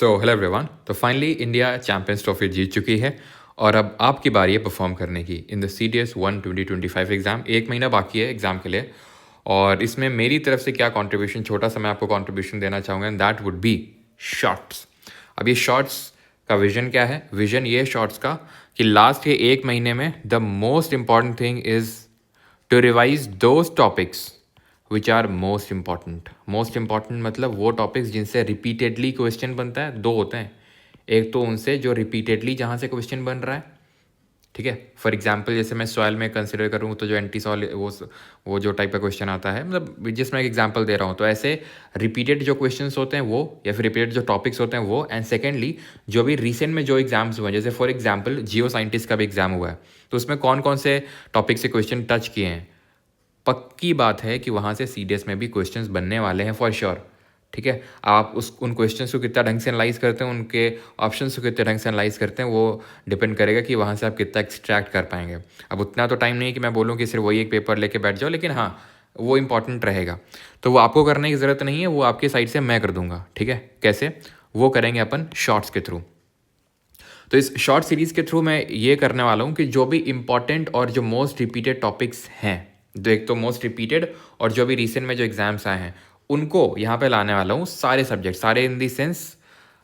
So hello everyone. तो finally India champions trophy जीत चुकी है और अब आपकी बारी है परफॉर्म करने की इन द CDS 1 2025 एग्ज़ाम। 1 महीना बाकी है एग्ज़ाम के लिए और इसमें मेरी तरफ से क्या कंट्रीब्यूशन, छोटा सा मैं आपको कंट्रीब्यूशन देना चाहूँगा and that would be shorts. अब ये शॉर्ट्स का विजन क्या है? विजन ये शॉर्ट्स का कि लास्ट के 1 महीने में the most important thing is to revise those topics which are most important. Most important मतलब वो टॉपिक्स जिनसे रिपीटेडली क्वेश्चन बनता है। दो होते हैं, एक तो उनसे जो रिपीटेडली जहाँ से क्वेश्चन बन रहा है, ठीक है। फॉर एग्जांपल जैसे मैं सॉइल में कंसिडर करूँ तो जो एंटी सॉइल वो जो टाइप का क्वेश्चन आता है, मतलब जिसमें एक एग्जांपल दे रहा हूँ, तो ऐसे रिपीटेड जो क्वेश्चंस होते हैं वो, या फिर रिपीटेड जो टॉपिक्स होते हैं वो। एंड सेकेंडली जो भी रिसेंट में जो एग्जाम्स हुए हैं, जैसे फॉर एग्जाम्पल जियो साइंटिस्ट का भी एग्जाम हुआ है, तो उसमें कौन कौन से टॉपिक से क्वेश्चन टच किए हैं। पक्की बात है कि वहाँ से CDS में भी क्वेश्चंस बनने वाले हैं फॉर श्योर, ठीक है। आप उन क्वेश्चंस को कितना ढंग से एनालाइज करते हैं, उनके ऑप्शंस को कितने ढंग से एनालाइज करते हैं, वो डिपेंड करेगा कि वहाँ से आप कितना एक्सट्रैक्ट कर पाएंगे। अब उतना तो टाइम नहीं है कि मैं बोलूँ कि सिर्फ वही एक पेपर लेके बैठ जाओ, लेकिन हाँ वो इंपॉर्टेंट रहेगा। तो वो आपको करने की ज़रूरत नहीं है, वो आपकी साइड से मैं कर दूंगा, ठीक है। कैसे वो करेंगे? अपन शॉर्ट्स के थ्रू। तो इस शॉर्ट सीरीज़ के थ्रू मैं ये करने वाला हूँ कि जो भी इंपॉर्टेंट और जो मोस्ट रिपीटेड टॉपिक्स हैं, जो एक तो मोस्ट रिपीटेड और जो भी रिसेंट में जो एग्जाम्स आए हैं, उनको यहाँ पे लाने वाला हूँ। सारे सब्जेक्ट, सारे इन दी सेंस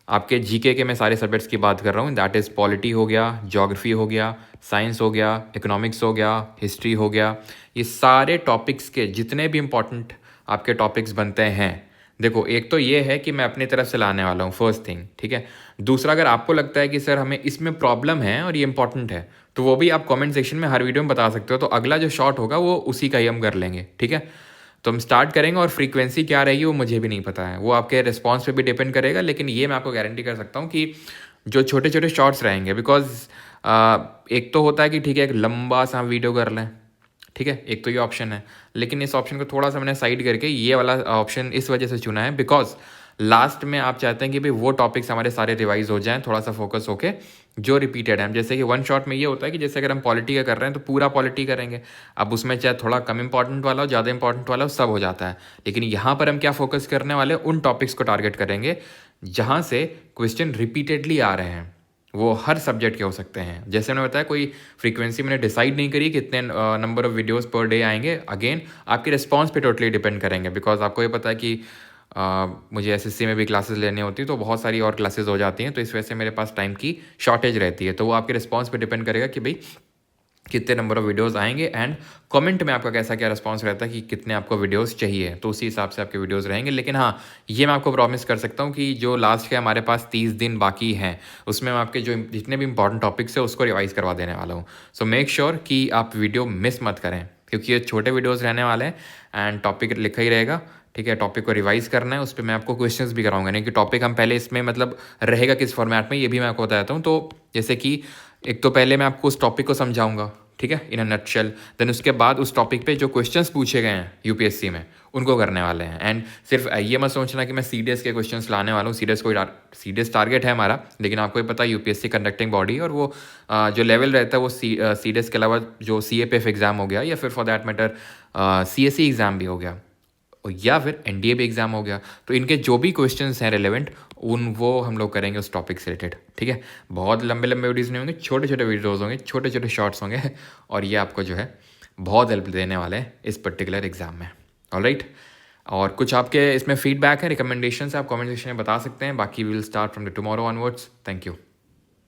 आपके GK के मैं सारे सब्जेक्ट्स की बात कर रहा हूँ। दैट इज़ पॉलिटी हो गया, ज्योग्राफी हो गया, साइंस हो गया, इकोनॉमिक्स हो गया, हिस्ट्री हो गया। ये सारे टॉपिक्स के जितने भी इंपॉर्टेंट आपके टॉपिक्स बनते हैं, देखो एक तो ये है कि मैं अपनी तरफ से लाने वाला हूँ, फर्स्ट थिंग, ठीक है। दूसरा, अगर आपको लगता है कि सर हमें इसमें प्रॉब्लम है और ये इंपॉर्टेंट है, तो वो भी आप कमेंट सेक्शन में हर वीडियो में बता सकते हो। तो अगला जो शॉर्ट होगा वो उसी का ही हम कर लेंगे, ठीक है। तो हम स्टार्ट करेंगे और फ्रीक्वेंसी क्या रहेगी वो मुझे भी नहीं पता है, वो आपके रिस्पॉन्स पे भी डिपेंड करेगा। लेकिन ये मैं आपको गारंटी कर सकता हूँ कि जो छोटे छोटे शॉर्ट्स रहेंगे, बिकॉज एक तो होता है कि ठीक है एक लंबा सा वीडियो कर लें, ठीक है, एक तो ये ऑप्शन है। लेकिन इस ऑप्शन को थोड़ा सा मैंने साइड करके ये वाला ऑप्शन इस वजह से चुना है बिकॉज लास्ट में आप चाहते हैं कि भाई वो टॉपिक्स हमारे सारे रिवाइज हो जाएं, थोड़ा सा फोकस होके जो रिपीटेड है। जैसे कि वन शॉट में ये होता है कि जैसे अगर हम पॉलिटी का कर रहे हैं तो पूरा पॉलिटी करेंगे। अब उसमें चाहे थोड़ा कम इंपॉर्टेंट वाला हो, ज़्यादा इंपॉर्टेंट वाला हो, सब हो जाता है। लेकिन यहाँ पर हम क्या फोकस करने वाले, उन टॉपिक्स को टारगेट करेंगे जहाँ से क्वेश्चन रिपीटेडली आ रहे हैं। वो हर सब्जेक्ट के हो सकते हैं। जैसे मैंने बताया, कोई फ्रीक्वेंसी मैंने डिसाइड नहीं करी कितने number of videos per day आएंगे। अगेन आपके रिस्पॉन्स पे टोटली डिपेंड करेंगे, बिकॉज आपको ये पता है कि मुझे SSC में भी क्लासेस लेनी होती है, तो बहुत सारी और क्लासेस हो जाती हैं, तो इस वजह से मेरे पास टाइम की शॉर्टेज रहती है। तो वो आपके रिस्पॉन्स पे डिपेंड करेगा कि भाई कितने नंबर ऑफ वीडियोस आएंगे एंड कमेंट में आपका कैसा क्या रिस्पांस रहता है कि कितने आपको वीडियोस चाहिए, तो उसी हिसाब से आपके वीडियोस रहेंगे। लेकिन हाँ, ये मैं आपको प्रॉमिस कर सकता हूँ कि जो लास्ट के हमारे पास 30 दिन बाकी हैं, उसमें मैं आपके जो जितने भी इंपॉर्टेंट टॉपिक्स है उसको रिवाइज करवा देने वाला हूँ। सो मेक श्योर कि आप वीडियो मिस मत करें, क्योंकि ये छोटे वीडियोज़ रहने वाले हैं एंड टॉपिक लिखा ही रहेगा, ठीक है। टॉपिक को रिवाइज करना है, उस पर मैं आपको क्वेश्चंस भी कराऊंगा, नहीं कि टॉपिक हम पहले इसमें मतलब रहेगा किस फॉर्मेट में, ये भी मैं आपको बताता हूँ। तो जैसे कि एक तो पहले मैं आपको उस टॉपिक को समझाऊंगा, ठीक है, इन अ नटशेल। देन उसके बाद उस टॉपिक पे जो क्वेश्चंस पूछे गए हैं UPSC में उनको करने वाले हैं। एंड सिर्फ ये मत सोचना कि मैं CDS के क्वेश्चंस लाने वाला हूँ। CDS टारगेट है हमारा, लेकिन आपको ये पता है UPSC कंडक्टिंग बॉडी, और वो जो लेवल रहता है वो CDS के अलावा जो CAPF एग्ज़ाम हो गया, या फिर for that matter CSE exam भी हो गया, या फिर NDA भी एग्ज़ाम हो गया, तो इनके जो भी क्वेश्चंस हैं रिलेवेंट वो हम लोग करेंगे उस टॉपिक से रिलेटेड, ठीक है। बहुत लंबे लंबे वीडियोज़ नहीं होंगे, छोटे छोटे वीडियोज़ होंगे, छोटे छोटे शॉर्ट्स होंगे, और ये आपको जो है बहुत हेल्प देने वाले हैं इस पर्टिकुलर एग्ज़ाम में। ऑलराइट, और कुछ आपके इसमें फीडबैक है, रिकमेंडेशन है, आप कमेंट सेक्शन में बता सकते हैं। बाकी we will start from the tomorrow onwards. Thank you.